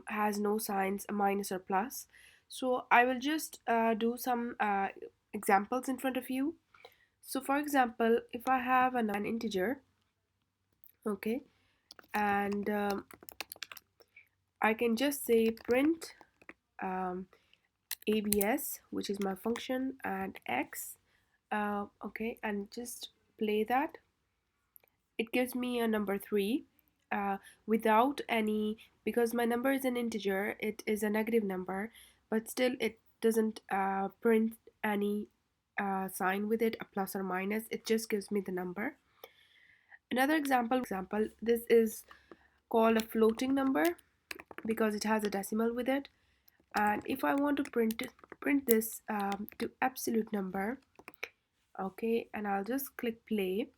has no signs, a minus or plus. So I will just do some examples in front of you. So for example, if I have an integer, okay, and I can just say print um, abs, which is my function, and x, okay, and just play that. It gives me a number 3 without any, because my number is an integer, it is a negative number, but still it doesn't print any sign with it, a plus or minus. It just gives me the number. Another example, this is called a floating number because it has a decimal with it. And if I want to print this to absolute number, okay, and I'll just click play.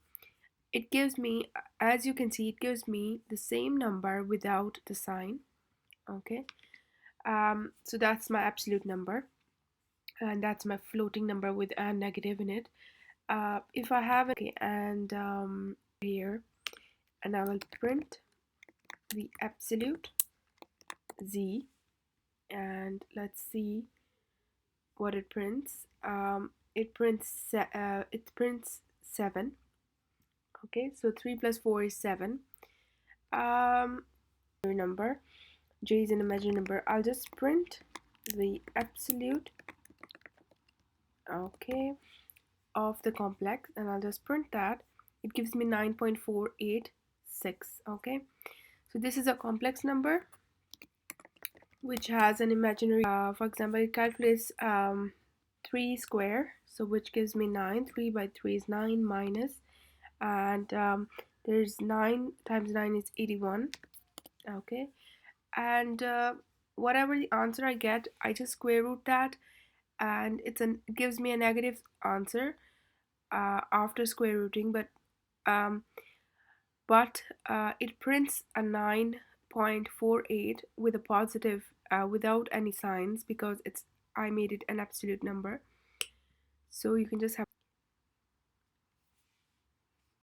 It gives me, as you can see, it gives me the same number without the sign. Okay, so that's my absolute number, and that's my floating number with a negative in it. If I have it, okay, and here, and I will print the absolute z, and let's see what it prints. It prints 7. Okay, so 3 plus 4 is 7. Number, j is an imaginary number. I'll just print the absolute, okay, of the complex, and I'll just print that. It gives me 9.486. Okay, so this is a complex number which has an imaginary, for example, it calculates 3 square, so which gives me 9. 3 by 3 is 9 minus, and there's 9 times 9 is 81. Okay, and whatever the answer I get, I just square root that, and it gives me a negative answer after square rooting, um, but it prints a 9.48 with a positive without any signs because I made it an absolute number. So you can just have